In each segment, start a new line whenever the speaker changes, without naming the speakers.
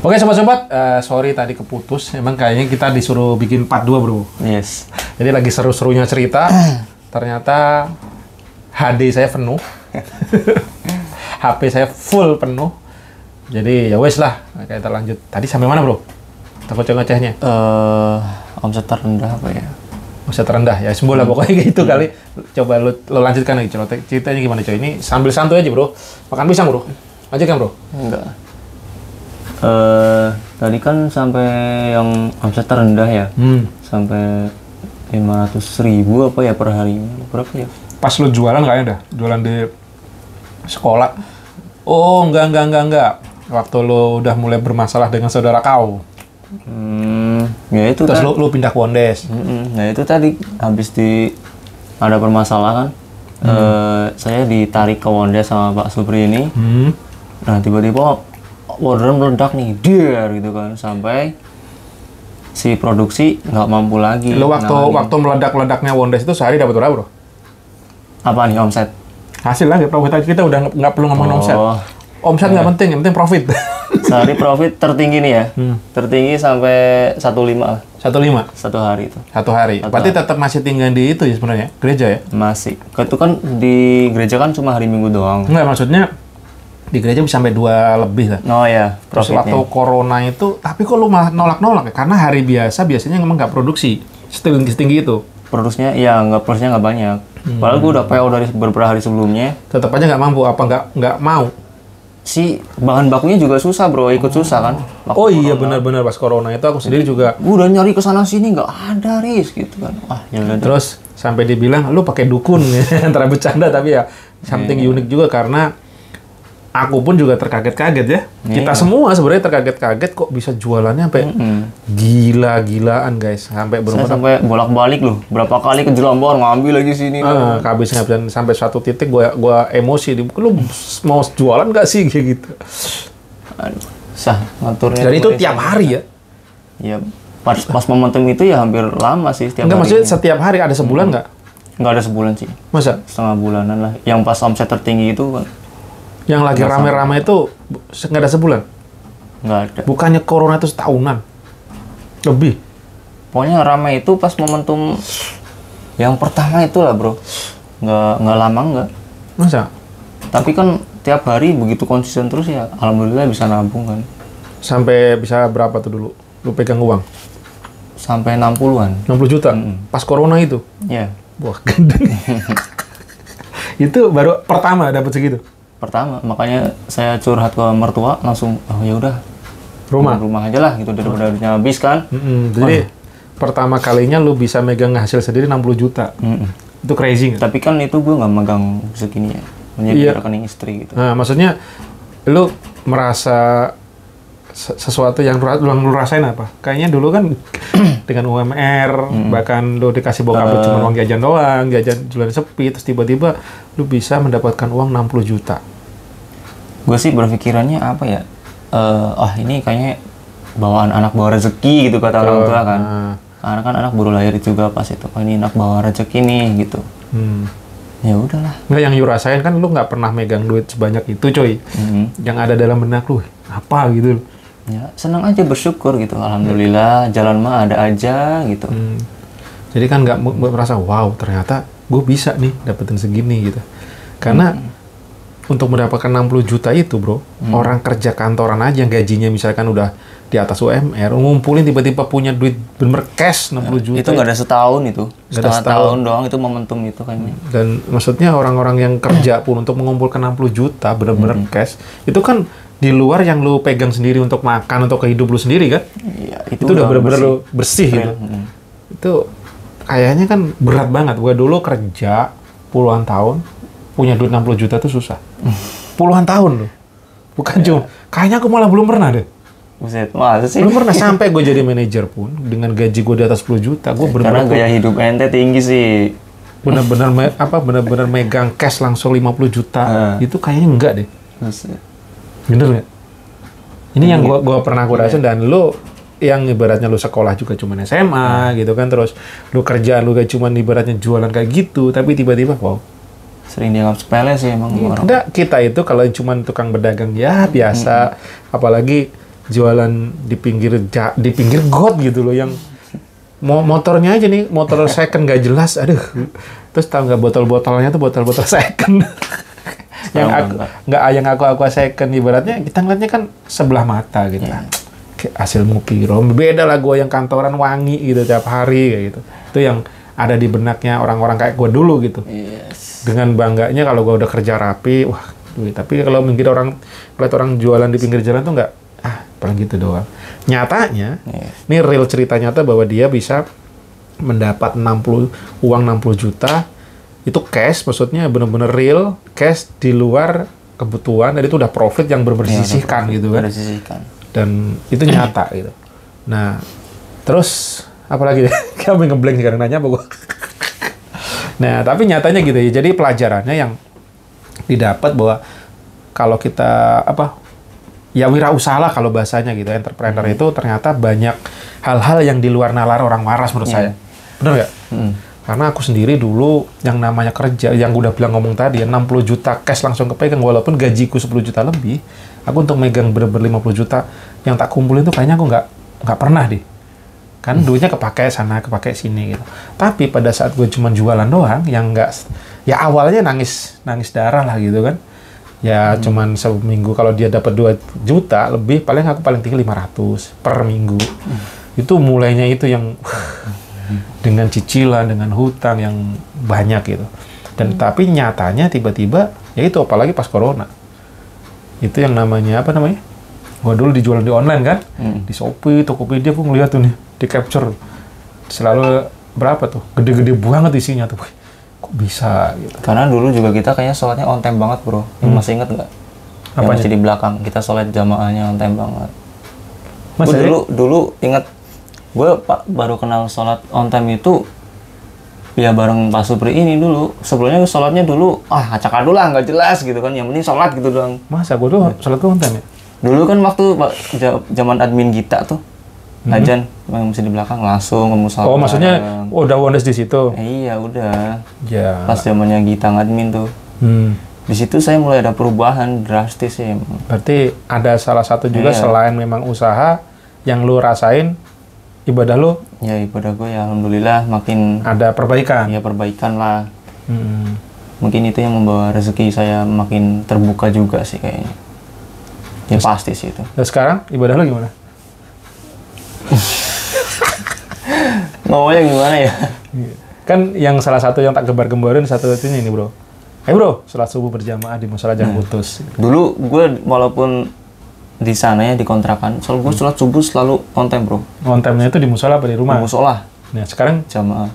Oke sobat-sobat, sorry tadi keputus. Emang kayaknya kita disuruh bikin part 2 bro.
Yes.
Jadi lagi seru-serunya cerita. Ternyata HD saya penuh. HP saya full penuh. Jadi ya wes lah, kita lanjut. Tadi sampai mana bro? Ngoceh-ngocehnya.
Omset terendah apa ya?
Omset terendah ya, sembuh lah pokoknya gitu kali. Coba lo lanjutkan lagi ceritanya gimana coy. Ini sambil santuy aja bro. Makan pisang bro. Lanjutkan bro.
Enggak. Tadi kan sampai yang omset terendah ya. Sampai 500.000 apa ya per hari? Berapa ya?
Pas lo jualan nggak ada? Jualan di sekolah? Oh enggak. Waktu lo udah mulai bermasalah dengan saudara kau.
Ya itu
terus
kan.
lo pindah ke Wondes.
Nah itu tadi habis ada permasalahan. Saya ditarik ke Wondes sama Pak Supri ini. Nah tiba-tiba orderan meledak nih, gitu kan, sampai si produksi nggak mampu lagi.
Lo waktu meledak-ledaknya Wondes itu sehari dapat berapa bro?
Apa nih omset?
Hasil lagi profit, kita udah nggak perlu ngomongin omset. Omset nggak penting, yang penting profit.
Sehari profit tertinggi nih ya, tertinggi sampai 15 lah.
15?
Satu hari itu.
Satu hari. Berarti tetap masih tinggal di itu ya sebenarnya, gereja ya?
Masih. Itu kan di gereja kan cuma hari Minggu doang.
Enggak, maksudnya di gereja bisa sampai 2 lebih lah.
Oh ya,
terus
profitnya.
waktu corona itu, tapi kok lu malah nolak-nolak ya? Karena hari biasanya memang nggak produksi setinggi itu.
Produksinya nggak banyak. Padahal gue udah PO dari beberapa hari sebelumnya.
Tetap aja nggak mampu, apa nggak mau?
Si bahan bakunya juga susah bro, ikut susah kan.
Oh iya benar-benar pas corona itu aku sendiri juga.
Gue udah nyari ke sana sini nggak ada gitu kan.
Terus sampai dibilang lu pakai dukun antara bercanda tapi ya something unik juga karena aku pun juga terkaget-kaget ya. Kita semua sebenarnya terkaget-kaget kok bisa jualannya sampai gila-gilaan guys. Sampai
sampai bolak-balik loh. Berapa kali ke Jelambar ngambil lagi sini.
Kehabisan sampai suatu titik gua emosi. Lu mau jualan nggak sih kayak gitu.
Aduh, sah ngaturnya.
Dan itu tiap hari ya?
Iya. Pas momentum itu ya hampir lama sih setiap hari.
Maksudnya setiap hari ada sebulan nggak?
Nggak ada sebulan sih.
Masa?
Setengah bulanan lah. Yang pas omset tertinggi itu kan.
Yang lagi rame-rame itu nggak ada sebulan?
Nggak ada.
Bukannya corona itu setahunan? Lebih?
Pokoknya rame itu pas momentum yang pertama itulah bro. Nggak lama nggak.
Masa?
Tapi kan tiap hari begitu konsisten terus ya alhamdulillah bisa nabung kan.
Sampai bisa berapa tuh dulu? Lu pegang uang?
Sampai 60-an.
60 juta? Pas corona itu?
Iya.
Wah gendeng. Itu baru pertama dapat segitu?
Pertama, makanya saya curhat ke mertua langsung, oh ya udah rumah aja lah gitu daripada duitnya habis kan.
Jadi pertama kalinya lu bisa megang hasil sendiri 60 juta. Itu crazy nggak?
Tapi kan itu gue nggak megang segini ya, menjadi rekening istri gitu.
Nah maksudnya lu merasa sesuatu yang lu rasain apa? Kayaknya dulu kan dengan UMR, bahkan lu dikasih bokap cuma uang jajan doang, jajan jualan sepi, terus tiba-tiba lu bisa mendapatkan uang 60 juta.
Gue sih berpikirannya apa ya? Ini kayaknya bawaan anak bawa rezeki gitu kata orang tua kan. Karena kan anak baru lahir juga pas itu. Oh ini anak bawa rezeki nih gitu. Ya udahlah.
Nggak, yang you rasain kan lu nggak pernah megang duit sebanyak itu coy. Yang ada dalam benak lu apa gitu.
Ya senang aja bersyukur gitu. Alhamdulillah jalan mah ada aja gitu.
Jadi kan nggak merasa wow ternyata gue bisa nih dapetin segini gitu. Karena untuk mendapatkan 60 juta itu bro, orang kerja kantoran aja yang gajinya misalkan udah di atas UMR, ngumpulin tiba-tiba punya duit bener cash 60 juta.
Itu nggak ada setahun itu, setengah tahun doang itu momentum itu kayaknya.
Dan maksudnya orang-orang yang kerja pun untuk mengumpulkan 60 juta bener-bener cash, itu kan di luar yang lu pegang sendiri untuk makan, untuk kehidup lu sendiri kan?
Iya,
itu udah bener-bener bersih gitu. Itu kayaknya kan berat banget. Gue dulu kerja puluhan tahun, punya duit 60 juta tuh susah. Puluhan tahun loh. Bukan cuma, kayaknya aku malah belum pernah deh.
Buset, masa sih?
Belum pernah sampai gue jadi manajer pun, dengan gaji gue di atas 10 juta, gue bener-bener...
Karena gaya hidup ente tinggi sih.
Bener-bener megang cash langsung 50 juta. Itu kayaknya enggak deh.
Buset.
Bener nggak? Ini yang gue pernah rasain dan lo yang ibaratnya lu sekolah juga cuma SMA gitu kan, terus lu kerjaan lu gak cuma ibaratnya jualan kayak gitu, tapi tiba-tiba wow.
Sering dianggap sepele sih emang orang.
Enggak, kita itu kalau cuma tukang berdagang ya biasa, apalagi jualan di pinggir got gitu loh, yang motornya aja nih, motor second nggak jelas, aduh. Terus tahu nggak botol-botolnya tuh botol-botol second. yang aku second, ibaratnya kita ngeliatnya kan sebelah mata gitu. Kayak hasil ngopi, beda lah gue yang kantoran wangi gitu tiap hari kayak gitu. Itu yang ada di benaknya orang-orang kayak gue dulu gitu. Dengan bangganya kalau gue udah kerja rapi, wah. Tapi kalau mungkin lihat orang jualan di pinggir jalan tuh nggak, paling gitu doang. Nyatanya, ini real cerita nyata bahwa dia bisa mendapat uang 60 juta, itu cash, maksudnya benar-benar real, cash di luar kebutuhan, dan itu udah profit yang bersisihkan gitu kan. Dan itu nyata gitu. Nah, terus, apalagi kami ngeblank sekarang nanya apa gua. Nah, tapi nyatanya gitu ya, jadi pelajarannya yang didapat bahwa kalau kita ya wirausaha lah kalau bahasanya gitu, entrepreneur itu ternyata banyak hal-hal yang di luar nalar orang waras menurut saya. Benar nggak? Karena aku sendiri dulu yang namanya kerja, yang udah bilang ngomong tadi ya, 60 juta cash langsung kepegang, walaupun gajiku 10 juta lebih, aku untuk megang bener-bener 50 juta yang tak kumpulin tuh kayaknya aku nggak pernah deh. Kan duitnya kepake sana, kepake sini gitu. Tapi pada saat gue cuma jualan doang, yang ya awalnya nangis darah lah gitu kan. Ya cuman seminggu kalau dia dapat 2 juta lebih, paling tinggi 500 per minggu. Itu mulainya itu yang dengan cicilan, dengan hutang yang banyak gitu. Dan tapi nyatanya tiba-tiba, ya itu apalagi pas corona. Itu yang namanya gua dulu dijualan di online kan, di Shopee, Tokopedia, gua ngeliat tuh nih, di capture. Selalu berapa tuh? Gede-gede banget isinya tuh. Kok bisa gitu.
Karena dulu juga kita kayaknya sholatnya on time banget bro. Yang masih inget nggak? Yang masih di belakang, kita sholat jamaahnya on time banget. Gue dulu inget, gue baru kenal sholat on time itu ya bareng Pak Supri ini dulu. Sebelumnya sholatnya dulu, acak-adul lah, nggak jelas gitu kan. Yang penting sholat gitu doang.
Masa gue dulu sholat gue on time ya?
Dulu kan waktu zaman admin kita tuh, Ajan yang masih di belakang langsung ke musola.
Oh, maksudnya udah Wondes di situ?
Iya, udah.
Ya.
Pas zamannya Gita admin tuh. Di situ saya mulai ada perubahan drastis ya.
Berarti ada salah satu juga selain memang usaha yang lu rasain, ibadah lu?
Ya, ibadah gue ya alhamdulillah makin
ada perbaikan.
Ya, perbaikan lah. Mungkin itu yang membawa rezeki saya makin terbuka juga sih kayaknya. Ya pasti sih itu.
Dan sekarang ibadah lu gimana?
Ngomongnya gimana ya?
Kan yang salah satu yang tak gembar-gembarin satu ini bro. Bro, sholat subuh berjamaah di musola Jalan Putus.
Dulu gue walaupun di sana ya di kontrakan, gue sholat subuh selalu on time bro.
On time-nya itu di musola apa di rumah?
Di musola.
Nah sekarang
jamaah.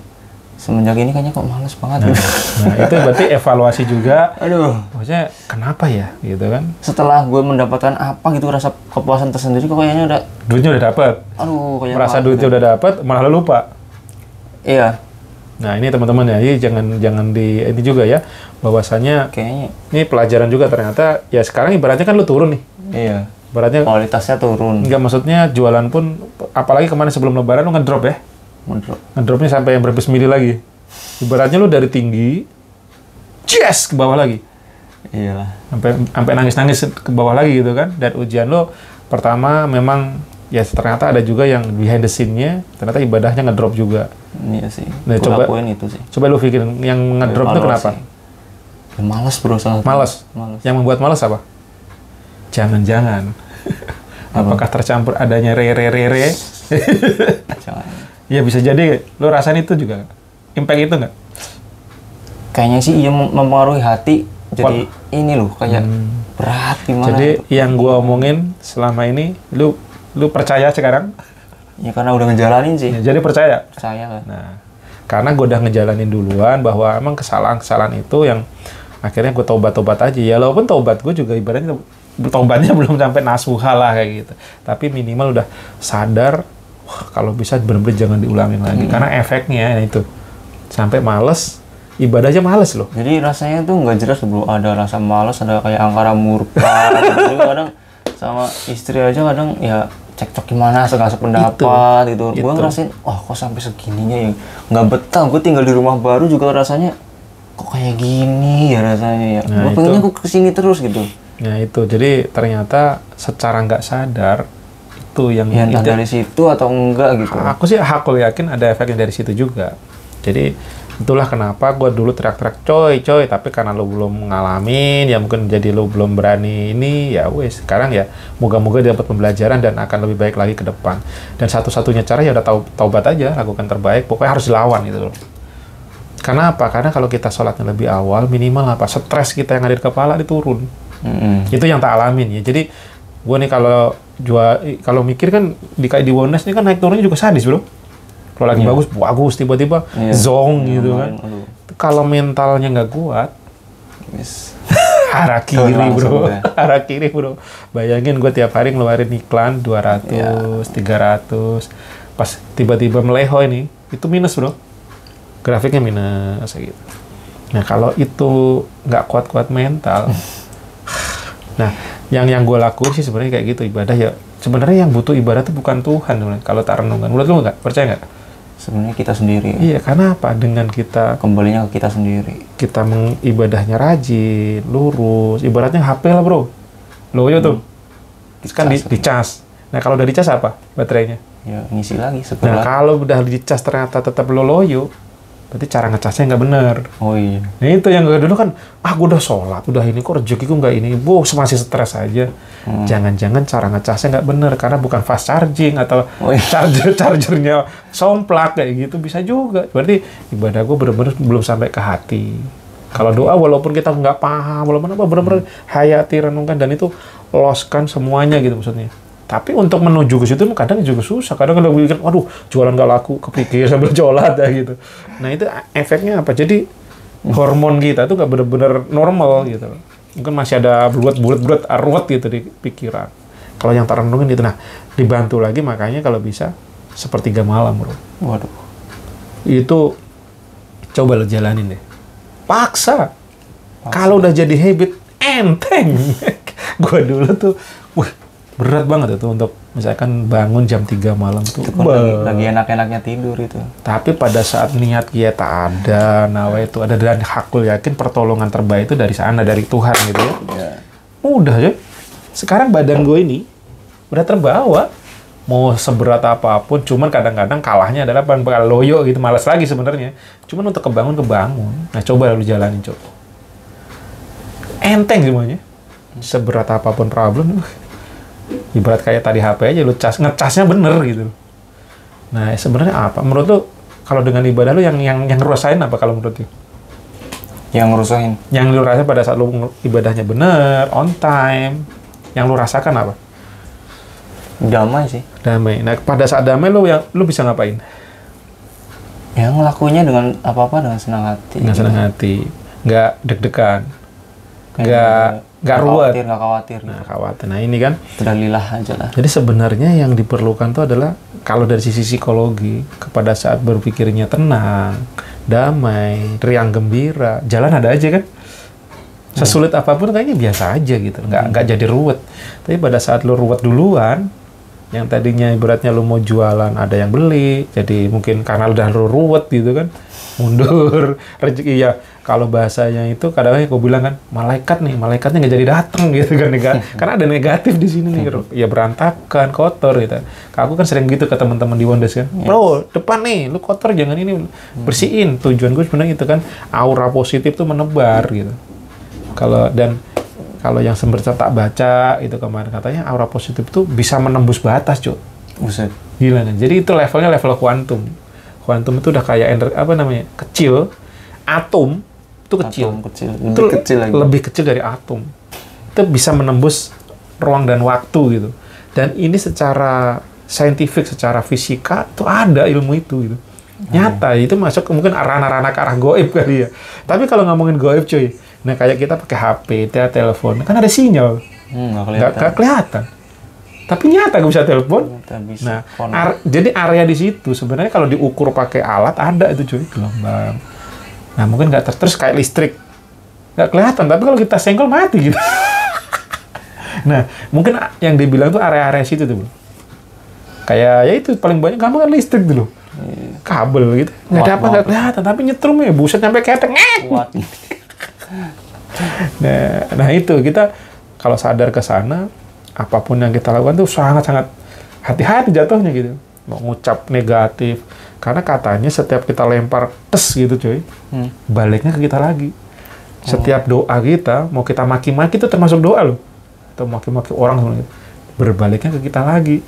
Semenjak ini kayaknya kok males banget gitu.
Nah itu berarti evaluasi juga.
Aduh.
Maksudnya kenapa ya gitu kan?
Setelah gue mendapatkan apa gitu rasa kepuasan tersendiri kok kayaknya udah.
Duitnya udah dapet.
Aduh kayaknya.
Merasa duitnya udah dapet malah lupa.
Iya.
Nah ini teman-teman ya, jangan di ini juga ya, bahwasanya
kayaknya
ini pelajaran juga ternyata ya sekarang ibaratnya kan lu turun nih.
Iya.
Ibaratnya
kualitasnya turun.
Enggak, maksudnya jualan pun apalagi kemarin sebelum lebaran lu ngedrop ya. Ngedropnya sampai yang berapa mili lagi. Ibaratnya lu dari tinggi, ke bawah lagi.
Iyalah.
Sampai nangis-nangis ke bawah lagi gitu kan. Dan ujian lu pertama memang ya ternyata ada juga yang behind the scene-nya ternyata ibadahnya ngedrop juga.
Iya sih.
Nah, coba
itu sih.
Coba lu pikirin yang ngedrop itu kenapa?
Ya, malas bro.
Malas. Yang membuat malas apa? Jangan-jangan. Apakah tercampur adanya re?
Jangan.
Ya bisa jadi lo rasain itu juga. Impact itu nggak?
Kayaknya sih iya mempengaruhi hati. Jadi ini loh kayak berat gimana.
Jadi yang gua omongin selama ini lu percaya sekarang?
Ya karena udah ngejalanin sih.
Ya, jadi percaya?
Percaya lah.
Nah, karena gue udah ngejalanin duluan bahwa emang kesalahan-kesalahan itu yang akhirnya gue tobat-tobat aja. Ya walaupun tobat gue juga ibaratnya tobatnya belum sampai nasuha lah kayak gitu. Tapi minimal udah sadar, wah kalau bisa bener-bener jangan diulangin lagi. Karena efeknya itu sampai males, ibadahnya males loh.
Jadi rasanya tuh nggak jelas bro. Ada rasa males, ada kayak angkara murka. Juga kadang sama istri aja kadang ya cekcok gimana, nggak sependapat gitu. Gue ngerasain, kok sampai segininya ya nggak betah. Gue tinggal di rumah baru juga rasanya kok kayak gini ya rasanya ya.
Nah,
gue pengennya gue kesini terus gitu.
Nah itu, jadi ternyata secara nggak sadar itu yang
Ya entah dari situ atau enggak gitu.
aku sih yakin ada efeknya dari situ juga. Jadi itulah kenapa gue dulu teriak-teriak coy, tapi karena lo belum ngalamin, ya mungkin jadi lo belum berani ini, ya wes. Sekarang ya moga-moga dapat pembelajaran dan akan lebih baik lagi ke depan. Dan satu-satunya cara ya udah taubat aja, lakukan terbaik, pokoknya harus dilawan gitu loh. Karena apa? Karena kalau kita sholatnya lebih awal, minimal apa? Stres kita yang ada di kepala diturun. Itu yang tak alamin ya. Jadi gue nih kalau mikir kan di Wonders ini kan naik turunnya juga sadis bro. Kalau lagi bagus, tiba-tiba zong gitu kan. Kalau mentalnya nggak kuat, arah kiri bro. Bayangin gue tiap hari ngeluarin iklan 200, 300, pas tiba-tiba meleho ini, itu minus bro. Grafiknya minus gitu. Nah kalau itu nggak kuat-kuat mental, nah yang gue lakuin sih sebenarnya kayak gitu ibadah ya. Sebenarnya yang butuh ibadah itu bukan Tuhan, kalau tak renungkan. Menurut lu nggak? Percaya nggak?
Sebenarnya kita sendiri.
Iya, karena apa? Dengan kita
kembalinya ke kita sendiri.
Kita mengibadahnya rajin, lurus. Ibaratnya HP lah bro. Loyo tuh. Kan dicas. Nah kalau udah dicas apa baterainya?
Ya ngisi lagi
Nah
setelah.
kalau udah dicas ternyata tetap loyo, berarti cara ngecasnya nggak benar.
Oh iya.
Nah itu yang gue dulu kan, gue udah sholat, udah ini kok rezekiku nggak ini, masih stres aja. Jangan-jangan cara ngecasnya nggak benar karena bukan fast charging atau chargernya somplak kayak gitu, bisa juga. Berarti ibadah gue bener-bener belum sampai ke hati. Kalau doa walaupun kita nggak paham, walaupun apa bener-bener hayati renungkan dan itu loskan semuanya gitu maksudnya. Tapi untuk menuju ke situ kadang juga susah. Kadang udah mikir, waduh jualan gak laku, kepikir sambil sholat ya gitu. Nah itu efeknya apa? Jadi hormon kita tuh gak bener-bener normal gitu. Mungkin masih ada bulat arwet gitu di pikiran. Kalau yang tak renungin itu, nah dibantu lagi makanya kalau bisa sepertiga malam bro.
Waduh.
Itu coba lo jalanin deh. Paksa. Kalau udah jadi habit, enteng. Gue dulu tuh, berat banget itu untuk misalkan bangun jam 3 malam tuh.
Itu lagi enak-enaknya tidur itu.
Tapi pada saat niat kita ada, nawa itu ada dan hakul yakin pertolongan terbaik itu dari sana, dari Tuhan gitu ya. Mudah ya. Sekarang badan gue ini udah terbawa. Mau seberat apapun, cuman kadang-kadang kalahnya adalah bakal loyo gitu, malas lagi sebenarnya. Cuman untuk kebangun. Nah coba lu jalanin coba. Enteng semuanya. Seberat apapun problem. Ibarat kayak tadi HP aja lu ngecasnya bener gitu. Nah sebenarnya apa? Menurut lu kalau dengan ibadah lu yang ngerasain apa kalau menurut lu?
Yang ngerusain? Yang
lu rasain pada saat lu ibadahnya bener, on time. Yang lu rasakan apa?
Damai sih.
Damai. Nah pada saat damai lu bisa ngapain?
Ya ngelakuinnya dengan apa-apa dengan senang hati.
Dengan senang hati, nggak deg-degan, nggak ruwet,
nggak khawatir.
Nah, khawatir. Nah ini kan
sudah lillah aja lah.
Jadi sebenarnya yang diperlukan itu adalah kalau dari sisi psikologi kepada saat berpikirnya tenang, damai, riang gembira, jalan ada aja kan. Sesulit apapun kayaknya biasa aja gitu, nggak jadi ruwet. Tapi pada saat lu ruwet duluan, yang tadinya ibaratnya lu mau jualan ada yang beli, jadi mungkin karena udah lu ruwet gitu kan, mundur rezeki ya. Kalau bahasanya itu kadang-kadang aku bilang kan, malaikatnya nggak jadi datang gitu kan, karena ada negatif di sini nih, ya berantakan, kotor gitu. Aku kan sering gitu ke teman-teman di Wonders kan, bro depan nih, lu kotor jangan ini, bersihin. Tujuan gue sebenarnya itu kan, aura positif tuh menebar gitu. Kalau yang sempat tak baca itu kemarin katanya aura positif itu bisa menembus batas, cuy.
Buset.
Gila kan. Jadi itu levelnya level kuantum. Kuantum itu udah kayak kecil. Atom itu kecil. Lebih kecil dari atom. Itu bisa menembus ruang dan waktu gitu. Dan ini secara saintifik, secara fisika itu ada ilmu itu gitu. Nyata itu masuk mungkin ranah-ranah ke arah goib kali ya. Tapi kalau ngomongin goib cuy, nah kayak kita pakai HP, telepon, kan ada sinyal. Nggak kelihatan. Tapi nyata gue bisa telepon. Nah, jadi area di situ sebenarnya kalau diukur pakai alat ada itu cuy, gelombang. Nah mungkin nggak terus kayak listrik, nggak kelihatan. Tapi kalau kita senggol mati gitu. Nah mungkin yang dibilang tuh area-area situ tuh, kayak ya itu paling banyak gampang kan listrik dulu. Kabel gitu, nggak kelihatan, tapi nyetrum ya, buset sampai ketek. Nah itu kita kalau sadar ke sana, apapun yang kita lakukan tuh sangat-sangat hati-hati jatuhnya gitu. Mau ngucap negatif. Karena katanya setiap kita lempar tes gitu cuy, baliknya ke kita lagi. Setiap doa kita, mau kita maki-maki itu termasuk doa loh. Atau maki-maki orang gitu, berbaliknya ke kita lagi.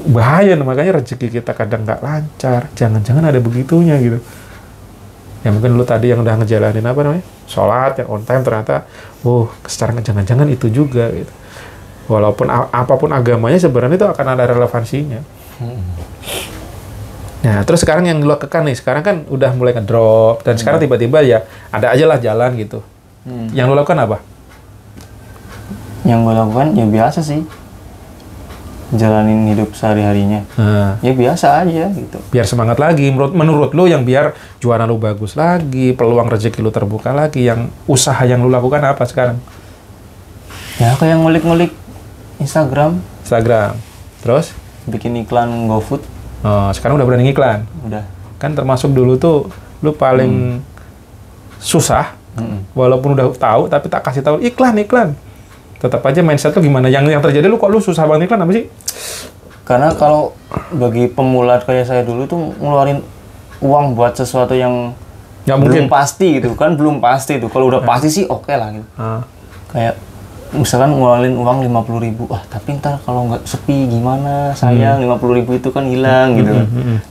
Bahaya, makanya rezeki kita kadang nggak lancar. Jangan-jangan ada begitunya gitu. Ya mungkin lu tadi yang udah ngejalanin apa namanya? Sholat yang on time ternyata, secara jangan-jangan itu juga gitu. Walaupun apapun agamanya sebenarnya itu akan ada relevansinya. Nah, terus sekarang yang lu lakukan nih, sekarang kan udah mulai ngedrop dan sekarang tiba-tiba ya ada aja lah jalan gitu. Yang lu lakukan apa?
Yang gue lakukan ya biasa sih, jalanin hidup sehari-harinya. Ya biasa aja gitu.
Biar semangat lagi. Menurut lu yang biar jualan lu bagus lagi, peluang rezeki lu terbuka lagi, yang usaha yang lu lakukan apa sekarang?
Ya kayak ngulik-ngulik Instagram.
Terus?
Bikin iklan GoFood.
Sekarang udah berani ngiklan?
Udah.
Kan termasuk dulu tuh lu paling susah, walaupun udah tahu, tapi tak kasih tahu iklan. Tetap aja mindset lu gimana? Yang terjadi lu kok lu susah banget iklan apa sih?
Karena kalau bagi pemula kayak saya dulu tuh ngeluarin uang buat sesuatu yang belum pasti gitu kan, belum pasti tuh. Kalau udah pasti sih oke lah gitu. Kayak misalkan ngeluarin uang 50.000, tapi ntar kalau nggak sepi gimana, sayang 50.000 itu kan hilang gitu.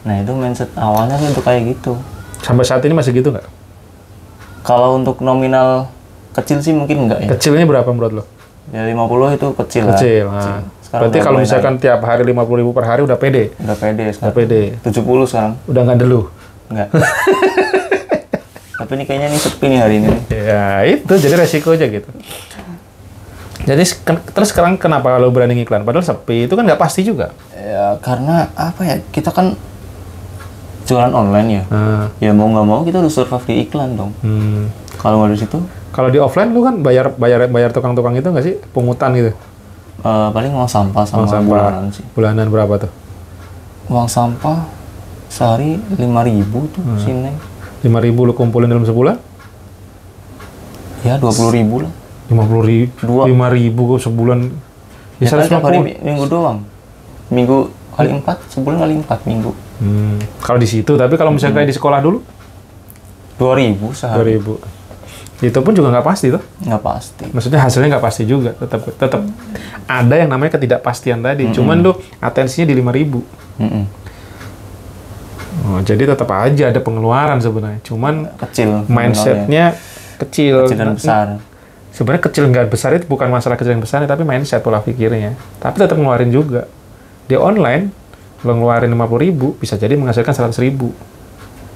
Nah itu mindset awalnya sih untuk kayak gitu.
Sampai saat ini masih gitu nggak?
Kalau untuk nominal kecil sih mungkin nggak ya.
Kecilnya berapa menurut lo?
Ya 50 itu kecil lah.
Kecil. Berarti kalau misalkan tiap hari 50.000 per hari udah pede?
Udah pede sekarang.
Udah pede.
70 sekarang.
Udah nggak dulu?
Nggak. Tapi ini kayaknya nih sepi nih hari ini.
Ya itu, jadi resiko aja gitu. Jadi terus sekarang kenapa lo berani ngiklan? Padahal sepi, itu kan nggak pasti juga.
Ya karena apa ya, kita kan jualan online ya. Ya mau nggak mau kita harus survive di iklan dong. Kalau nggak di situ?
Kalau di offline lu kan bayar tukang-tukang itu nggak sih? Pungutan gitu?
Paling uang sampah sama bulanan sih.
Bulanan berapa tuh?
Uang sampah sehari 5.000 tuh sini.
5.000 lu kumpulin dalam sebulan?
Ya 20.000 lah.
50.000, 5.000 sebulan.
Ya kan tiap hari minggu doang. Minggu kali 4, sebulan kali 4 minggu.
Kalau di situ, tapi kalau misalnya kayak di sekolah dulu?
2.000 sehari.
2.000. Itu pun juga nggak pasti tuh?
Nggak pasti. Maksudnya
hasilnya nggak pasti juga. Tetap ada yang namanya ketidakpastian tadi. Cuman tuh atensinya di 5.000. Jadi tetap aja ada pengeluaran sebenarnya. Cuman
kecil.
Mindsetnya kecil
dan besar.
Sebenarnya kecil nggak besar itu bukan masalah kecil dan besar, tapi mindset pola pikirnya. Tapi tetap ngeluarin juga. Di online, lo ngeluarin 50.000, bisa jadi menghasilkan 100.000.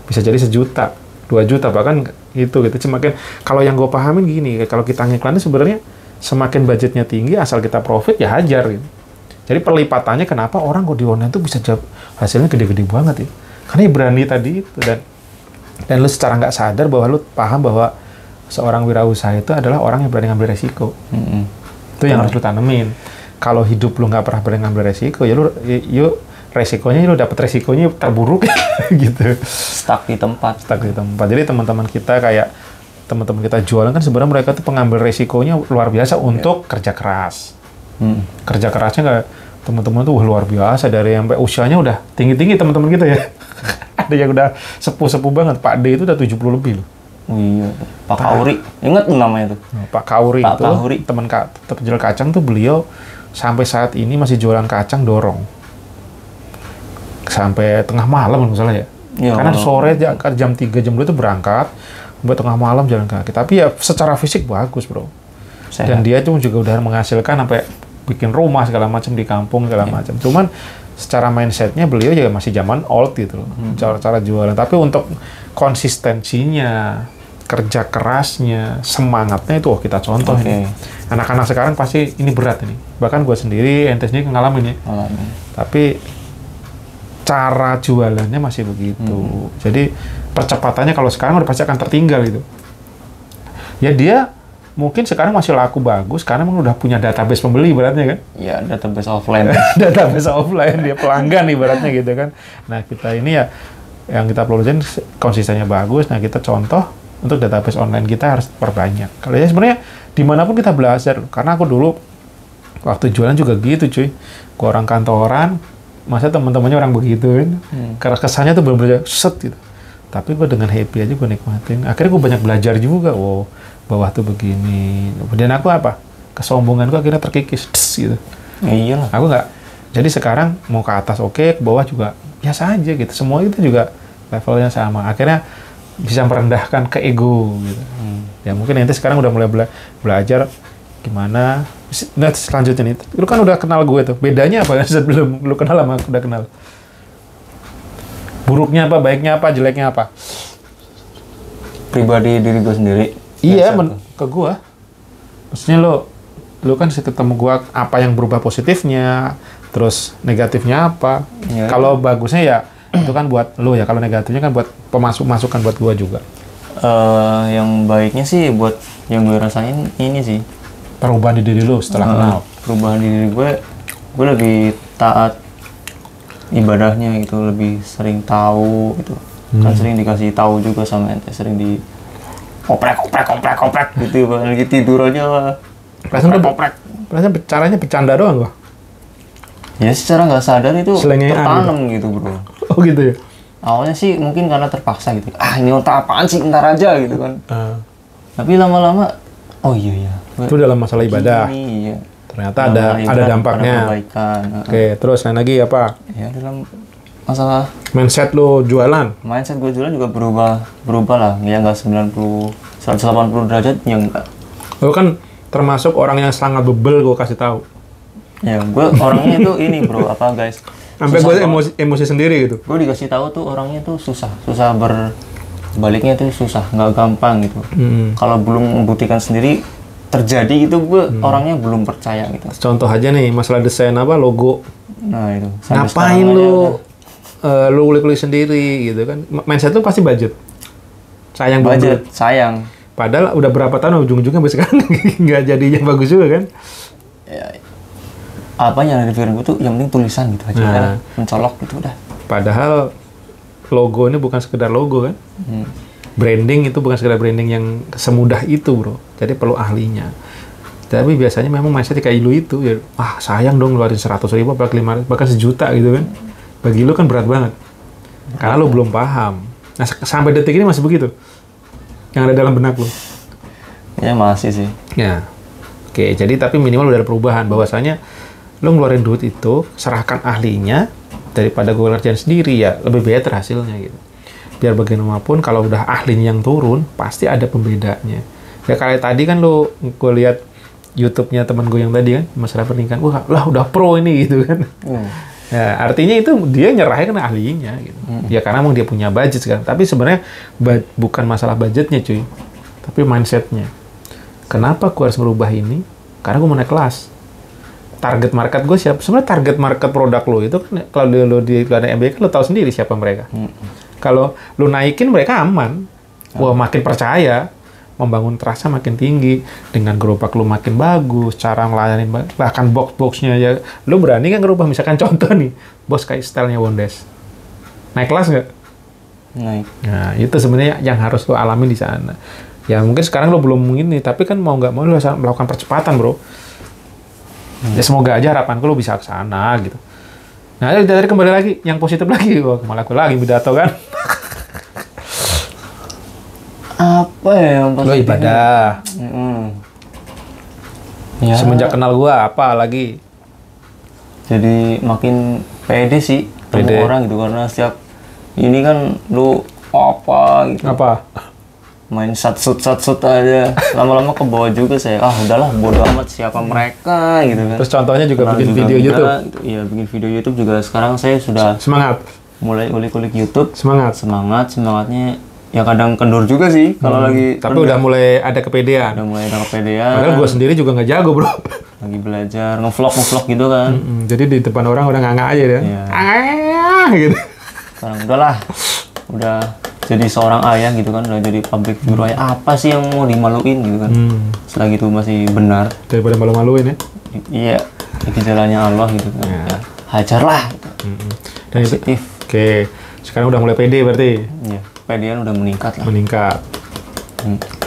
Bisa jadi 1 juta, 2 juta, bahkan gitu. Cuma kan, kalau yang gue pahamin gini, kalau kita ngiklannya sebenarnya semakin budgetnya tinggi, asal kita profit, ya hajar gitu. Jadi perlipatannya kenapa orang kok di online tuh bisa hasilnya gede-gede banget ya. Karena berani tadi itu, dan lu secara nggak sadar bahwa lu paham bahwa seorang wirausaha itu adalah orang yang berani ngambil resiko. Itu yang harus lu tanemin. Kalau hidup lu nggak pernah berani ngambil resiko, ya lu resikonya lu dapet resikonya terburuk gitu.
Stuck di tempat.
Jadi teman-teman kita jualan kan sebenarnya mereka tuh pengambil resikonya luar biasa untuk kerja keras. Kerja kerasnya nggak, teman-teman tuh luar biasa, dari sampai usianya udah tinggi-tinggi teman-teman kita ya. Ada yang udah sepuh-sepuh banget. Pak D itu udah 70 lebih loh.
Oh iya, Pak Kauri. Ingat namanya tuh?
Pak Kauri itu teman penjual kacang tuh, beliau sampai saat ini masih jualan kacang dorong. Sampai tengah malam kalau salah ya. Karena sore jam 3 jam 2 itu berangkat, sampai tengah malam jalan kaki. Tapi ya secara fisik bagus, Bro. Dan dia tuh juga udah menghasilkan sampai bikin rumah segala macam di kampung segala macam. Cuman secara mindsetnya beliau juga masih zaman old gitu loh, cara jualan. Tapi untuk konsistensinya, kerja kerasnya, semangatnya itu kita contoh ini. Anak-anak sekarang pasti ini berat ini. Bahkan gue sendiri, ente sendiri ngalamin ya. Tapi cara jualannya masih begitu. Jadi percepatannya kalau sekarang udah pasti akan tertinggal gitu. Ya dia mungkin sekarang masih laku bagus karena memang udah punya database pembeli ibaratnya kan?
Ya, database offline.
Database offline, dia pelanggan ibaratnya gitu kan. Nah, kita ini ya yang kita pelajari konsistennya bagus. Nah, kita contoh untuk database online kita harus perbanyak. Kalau ya sebenarnya dimanapun kita belajar. Karena aku dulu Waktu jualan juga gitu cuy. Gua orang kantoran, masa teman-temannya orang begitu kan. Karena kesannya tuh bener-bener set gitu. Tapi gue dengan happy aja gue nikmatin. Akhirnya gue banyak belajar juga. Wow, bawah tuh begini. Kemudian aku apa? Kesombongan gue akhirnya terkikis. Gitu.
Iya lah.
Aku nggak. Jadi sekarang mau ke atas oke, ke bawah juga biasa aja gitu. Semua itu juga levelnya sama. Akhirnya bisa merendahkan ke ego gitu. Ya mungkin nanti sekarang udah mulai belajar gimana. Nah selanjutnya nih, lu kan udah kenal gue tuh. Bedanya apa sebelum lu kenal sama aku udah kenal? Buruknya apa, baiknya apa, jeleknya apa?
Pribadi diri gue sendiri.
Iya, ke gue. Maksudnya lu kan ketemu gue apa yang berubah positifnya, terus negatifnya apa.
Ya.
Kalau bagusnya ya itu kan buat lu ya, kalau negatifnya kan buat masukan buat gue juga.
Yang baiknya sih buat yang gue rasain ini sih.
Perubahan di diri lu setelah kenal.
Perubahan di diri gue lebih taat ibadahnya gitu, lebih sering tahu gitu. Kan sering dikasih tahu juga sama ente, sering di oprek gitu, lagi tidur aja oprek.
Perasaan caranya bercanda doang gua.
Ya secara nggak sadar itu tertanam gitu bro.
Oh gitu ya.
Awalnya sih mungkin karena terpaksa gitu. Ini otak apaan sih, ntar aja gitu kan. Tapi lama-lama, oh iya.
Itu dalam masalah ibadah.
Iya.
Ternyata ada dampaknya. Oke, terus yang lagi apa?
Ya dalam masalah
mindset lo jualan.
Mindset gue jualan juga berubah lah. Ya nggak 180 derajat yang enggak.
Lo kan termasuk orang yang sangat bebel, gue kasih tahu.
Ya, gue orangnya itu ini bro, apa guys?
Sampai gue emosi sendiri gitu.
Gue dikasih tahu tuh orangnya tuh susah berbaliknya tuh susah, nggak gampang gitu. Kalau belum membuktikan sendiri terjadi itu gue orangnya belum percaya gitu.
Contoh aja nih masalah desain apa logo.
Nah itu.
Ngapain lu kulik-kulik sendiri gitu kan? Mindset lu pasti budget.
Sayang.
Padahal udah berapa tahun ujung-ujungnya sampai sekarang nggak jadi yang bagus juga kan?
Ya, apa yang ada di pikiran gue tuh yang penting tulisan gitu aja, mencolok gitu udah.
Padahal logo ini bukan sekedar logo kan? Branding itu bukan sekedar branding yang semudah itu bro. Jadi perlu ahlinya. Tapi biasanya memang mindset kayak lu itu ya, sayang dong ngeluarin 100.000 bahkan 1 juta gitu kan. Bagi lu kan berat banget. Karena lu belum paham. Nah sampai detik ini masih begitu? Yang ada dalam benak lu?
Ya masih sih.
Ya. Oke, jadi tapi minimal udah ada perubahan. Bahwasanya lu ngeluarin duit itu, serahkan ahlinya, daripada gue ngerjain sendiri ya, lebih better hasilnya gitu. Biar bagaimanapun kalau udah ahlinya yang turun, pasti ada pembedanya. Ya kayak tadi kan gue lihat YouTube-nya teman gue yang tadi kan, masalah pernikahan, lah udah pro ini gitu kan. Ya, artinya itu dia nyerahin kan ahlinya gitu. Ya karena emang dia punya budget sekarang. Tapi sebenarnya bukan masalah budgetnya cuy, tapi mindsetnya. Kenapa gue harus merubah ini? Karena gue mau naik kelas. Target market gue siapa? Sebenarnya target market produk lo itu kan kalau lo di MBA kan lo tahu sendiri siapa mereka. Kalau lo naikin mereka aman. Wah makin percaya. Membangun terasa makin tinggi, dengan gerobak lu makin bagus, cara ngelayanin bahkan box-boxnya ya, lu berani kan ngerubah, misalkan contoh nih, bos kayak stylenya Wondes, naik kelas nggak?
Naik.
Nah itu sebenarnya yang harus lu alamin di sana. Ya mungkin sekarang lu belum ini, tapi kan mau nggak mau lu harus melakukan percepatan bro. Ya semoga aja harapanku lu bisa ke sana gitu. Nah dari kembali lagi, yang positif lagi, malah aku lagi pidato kan.
Apa ya yang
lo ibadah.
Ya.
Semenjak kenal gua apa lagi?
Jadi makin pede sih ketemu orang gitu, karena setiap ini kan lu apa gitu.
Apa?
Main satsut aja. Lama-lama ke bawah juga saya. Udahlah bodo amat siapa mereka gitu kan.
Terus contohnya juga bikin video YouTube.
Iya, bikin video YouTube juga sekarang saya sudah
semangat.
Mulai ulik-ulik YouTube. Semangatnya ya kadang kendur juga sih kalau lagi.
Tapi udah mulai ada kepedean. Padahal gue sendiri juga nggak jago bro.
Lagi belajar ngevlog gitu kan.
Jadi di depan orang udah nganga aja deh. Gitu.
Sekarang udahlah, udah jadi seorang ayah gitu kan, udah jadi public figure ayah. Apa sih yang mau dimaluin gitu kan? Selagi itu masih benar.
Daripada malu-maluin ya.
Iya, itu jalannya Allah gitu kan. Ya, hajarlah.
Dan positif. Oke, sekarang udah mulai pede berarti.
Iya. Pedean udah meningkat lah.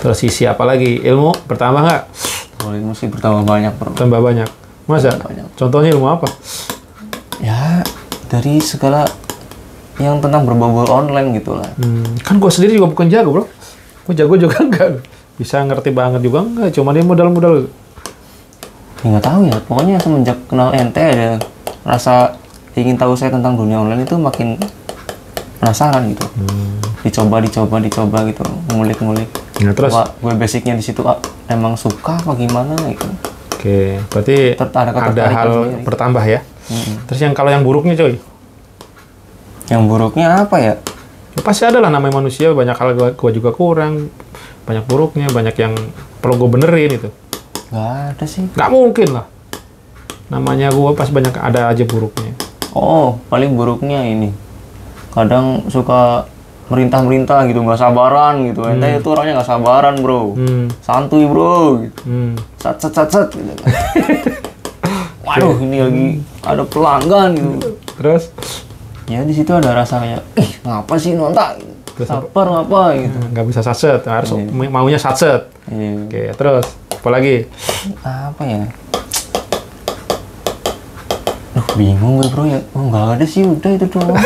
Terus sisi apa lagi? Ilmu bertambah nggak?
Kalau ilmu sih bertambah banyak bro.
Tambah banyak. Masa? Contohnya ilmu apa?
Ya dari segala yang tentang berbau online gitu lah.
Kan gue sendiri juga bukan jago bro. Gue jago juga enggak. Bisa ngerti banget juga enggak. Cuma dia modal-modal.
Ya, nggak tahu ya. Pokoknya semenjak kenal ente ada rasa ingin tahu saya tentang dunia online itu makin penasaran gitu. Dicoba gitu, ngulik-ngulik.
Nah, terus?
Gue basicnya di situ emang suka apa gimana gitu.
Oke, berarti ada hal sendiri. Bertambah ya. Terus kalau yang buruknya coy?
Yang buruknya apa ya?
Ya, pasti ada lah namanya manusia, banyak hal gua juga kurang, banyak buruknya, banyak yang perlu gue benerin itu.
Gak ada sih.
Gak mungkin lah. Namanya gua pasti banyak ada aja buruknya.
Oh, paling buruknya ini. Kadang suka merintah-merintah gitu, nggak sabaran gitu. Ente itu orangnya nggak sabaran bro. Santuy bro. Gitu. Sat gitu. Waduh, ini lagi ada pelanggan gitu.
Terus?
Ya di situ ada rasa kayak, ngapa sih nontak? Sabar ngapa gitu.
Nggak bisa satset, harus maunya satset. Oke, terus apa lagi?
Apa ya? Bingung gue bro ya. Oh nggak ada sih, udah itu doang.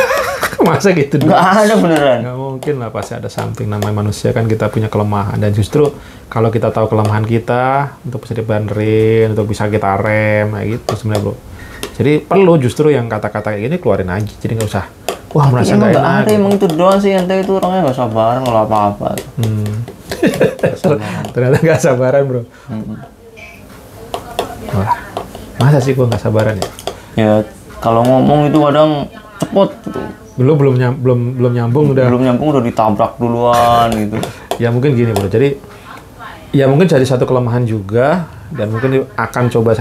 Masa gitu?
Nggak ada beneran.
Nggak mungkin lah, pasti ada something. Namanya manusia kan kita punya kelemahan. Dan justru kalau kita tahu kelemahan kita, untuk bisa dibenerin, untuk bisa kita rem, kayak gitu sebenarnya bro. Jadi perlu justru yang kata-kata kayak gini keluarin aja. Jadi nggak usah, wah merasa nggak enak.
Ada emang itu doang sih, ente itu orangnya nggak sabaran kalau apa-apa.
Ternyata nggak sabaran bro. Wah, masa sih gua nggak sabaran ya?
Ya kalau ngomong itu kadang cepet gitu.
Belum nyambung
udah ditabrak duluan gitu.
Ya mungkin gini bro, jadi ya mungkin jadi satu kelemahan juga, dan mungkin akan coba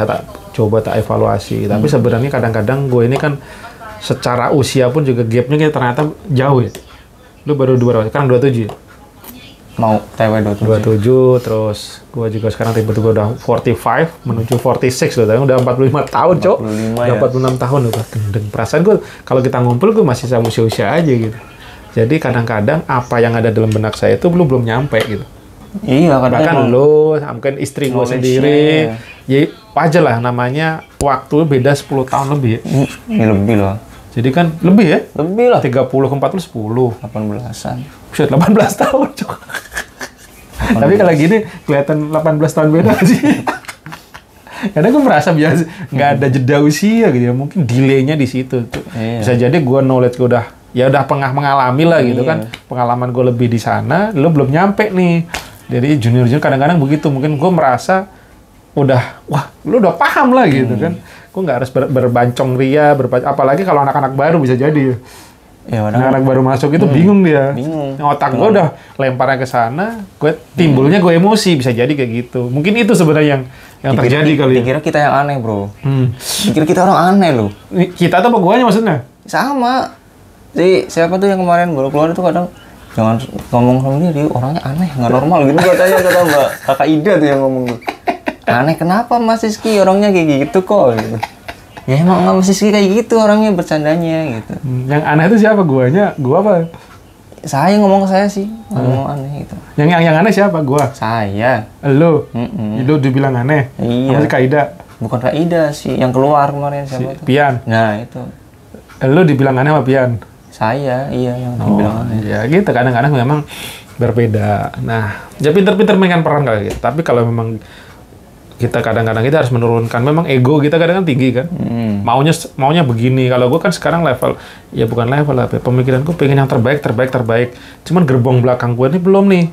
tak evaluasi. Tapi sebenarnya kadang-kadang gue ini kan secara usia pun juga gapnya ternyata jauh ya. Lu baru 2 sekarang 27 ya?
Mau TW
27, terus gue juga sekarang tiba-tiba udah 45 menuju 46 loh, tapi udah 45 tahun cok. Udah 46 tahun loh, gendeng. Perasaan gue kalau kita ngumpul gue masih sama usia-usia aja gitu. Jadi kadang-kadang apa yang ada dalam benak saya itu belum nyampe gitu.
Iya,
bahkan lo, mungkin istri gue sendiri, ya wajar lah, namanya waktu beda 10 tahun lebih.
Ini lebih loh.
Jadi kan lebih ya?
Lebih lah.
30 ke 40, 10.
18-an.
Buset, 18 tahun, cok. Tapi kalau gini, kelihatan 18 tahun beda sih. Karena gue merasa biasa, nggak ada jeda usia gitu ya. Mungkin delay-nya di situ. Iya. Bisa jadi gue knowledge gue udah mengalami lah gitu kan. Pengalaman gue lebih di sana, lo belum nyampe nih. Jadi junior kadang-kadang begitu. Mungkin gue merasa wah, lu udah paham lah gitu kan. Gue nggak harus berbancong ria, apalagi kalau anak-anak baru bisa jadi. Ya, anak-anak baru masuk itu bingung dia. Otak gue udah lemparnya ke sana, timbulnya gue emosi, bisa jadi kayak gitu. Mungkin itu sebenarnya yang terjadi kali ya.
Dikira kita yang aneh, bro. Dikira kita orang aneh loh.
Kita tuh apa guanya maksudnya?
Sama. Jadi siapa tuh yang kemarin baru keluar itu kadang jangan ngomong sama dia orangnya aneh, nggak normal gitu katanya, kata Mbak Kakak Ida tuh yang ngomong. Aneh kenapa Mas Rizky orangnya kayak gitu kok gitu. Ya emang Mas Rizky kayak gitu orangnya, bercandanya gitu.
Yang aneh itu siapa? Gua apa?
Saya ngomong ke saya sih, ngomong aneh gitu.
Yang aneh siapa? Gua?
Saya.
Lu dibilang aneh?
Iya.
Sama si Kak Ida?
Bukan Kak Ida sih, yang keluar kemarin siapa tuh?
Pian?
Nah itu.
Lu dibilang aneh sama Pian?
Saya, iya yang dibilang aneh.
Ya gitu, kadang-kadang memang berbeda. Nah, ya pinter-pinter mainkan peran kali gitu. Tapi kalau memang kita kadang-kadang kita harus menurunkan, memang ego kita kadang-kadang tinggi kan. Maunya begini. Kalau gue kan sekarang level, ya bukan level lah, pemikiran gue pengen yang terbaik. Cuman gerbong belakang gue ini belum nih,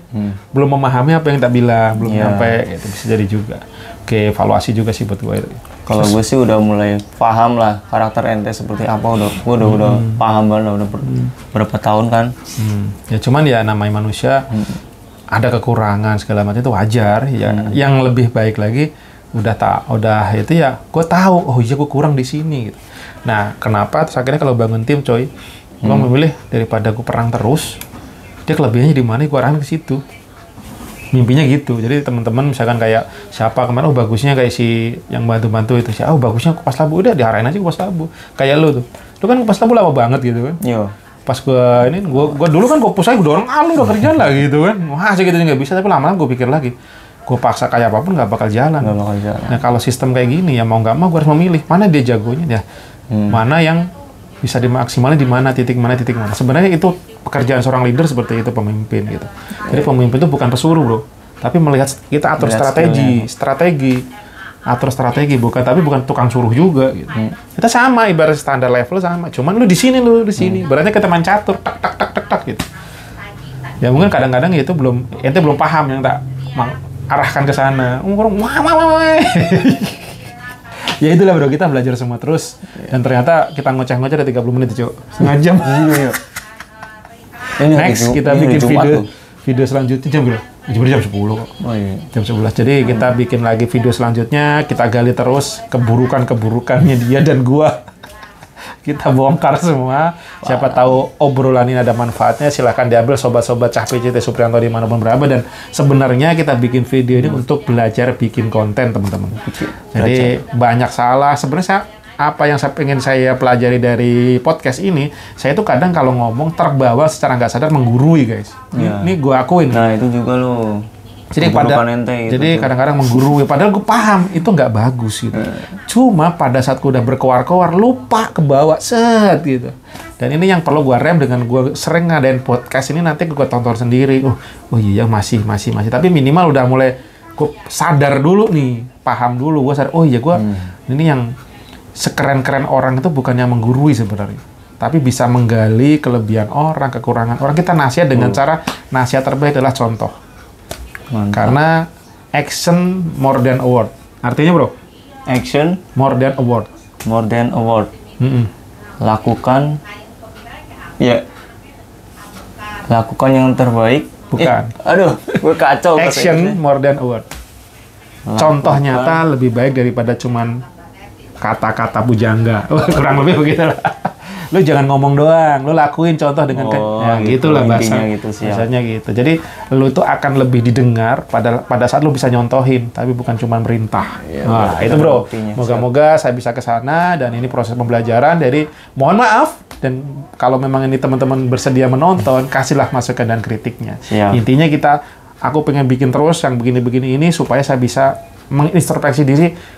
belum memahami apa yang tak bilang, belum nyampe. Itu bisa jadi juga. Oke, evaluasi juga sih buat gue itu.
Kalau gue sih udah mulai paham lah karakter ente seperti apa, gue udah paham banget, udah berapa tahun kan.
Ya cuman ya namanya manusia. Ada kekurangan segala macam itu wajar ya. Yang lebih baik lagi udah itu ya gue tahu, oh iya gue kurang di sini gitu. Nah kenapa terus akhirnya kalau bangun tim coy, gue memilih daripada gue perang terus, dia kelebihannya di mana gue arahin ke situ, mimpinya gitu. Jadi teman-teman misalkan kayak siapa kemarin, oh bagusnya kayak si yang bantu-bantu itu sih, oh bagusnya Kupas Labu, udah diarahin aja Kupas Labu. Kayak lu kan Kupas Labu lama banget gitu kan.
Iya.
Pas gue dulu kan gue push aja, gue dorong, lu udah kerjaan lah gitu kan. Wah, gitu nggak bisa, tapi lama-lama gue pikir lagi, gue paksa kayak apapun nggak bakal jalan.
Nggak bakal jalan.
Nah kalau sistem kayak gini ya mau nggak mau gue harus memilih mana dia jagonya ya, mana yang bisa dimaksimalin di mana titik mana. Sebenarnya itu pekerjaan seorang leader seperti itu, pemimpin gitu. Jadi pemimpin itu bukan pesuruh bro, tapi melihat kita atur strategi bukan tukang suruh juga gitu. Kita sama ibarat standar level sama, cuman lu di sini. Berarti kita main catur tak gitu. Ya mungkin kadang-kadang itu ente belum paham yang tak arahkan ke sana. Ya itulah bro, kita belajar semua terus dan ternyata kita ngoceh-ngoceh udah 30 menit cuy. Setengah jam. Next kita bikin video selanjutnya jam berapa? Jam 10 kok. Oh iya. Jam 11. Jadi kita bikin lagi video selanjutnya, kita gali terus keburukannya dia dan gua. Kita bongkar semua. Siapa tahu obrolan ini ada manfaatnya, silahkan diambil sobat-sobat Cah PCT Supriyanto dimanapun berada. Dan sebenarnya kita bikin video ini untuk belajar bikin konten teman-teman. Jadi banyak salah. Sebenarnya apa yang pengen saya pelajari dari podcast ini, saya tuh kadang kalau ngomong terbawa secara nggak sadar menggurui guys. Ini gue akuin.
Nah itu juga loh.
Jadi kadang-kadang menggurui, padahal gue paham itu nggak bagus gitu. Cuma pada saat gue udah berkoar-koar, lupa ke bawah set gitu. Dan ini yang perlu gue rem dengan gue sering ngadain podcast ini, nanti gue tonton sendiri. Oh iya masih. Tapi minimal udah mulai gue sadar dulu nih, paham dulu. Gue sadar, oh iya gue ini yang sekeren-keren orang itu bukan yang menggurui sebenarnya, tapi bisa menggali kelebihan orang, kekurangan orang. Kita nasihat dengan cara nasihat terbaik adalah contoh. Mantap. Karena action more than award. Artinya bro?
Action
more than award.
More than award. Lakukan yang terbaik.
Bukan.
Aduh, gue kacau.
Action more than award. Contoh nyata lebih baik daripada cuman kata-kata bujangga. Kurang lebih begitu lah. Lu jangan ngomong doang, lu lakuin contoh dengan gitulah bahasanya gitu. Jadi lu tuh akan lebih didengar pada saat lu bisa nyontohin, tapi bukan cuma merintah. Itu bro. Moga-moga saya bisa ke sana dan ini proses pembelajaran. Jadi mohon maaf dan kalau memang ini teman-teman bersedia menonton, kasihlah masukan dan kritiknya. Intinya aku pengen bikin terus yang begini-begini ini supaya saya bisa mengintrospeksi diri.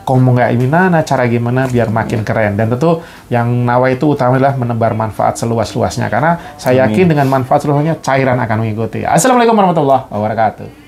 Ngomong kayak gimana, cara gimana biar makin keren. Dan tentu yang nawa itu utama adalah menebar manfaat seluas-luasnya. Karena saya yakin dengan manfaat seluasnya, cairan akan mengikuti. Assalamualaikum warahmatullahi wabarakatuh.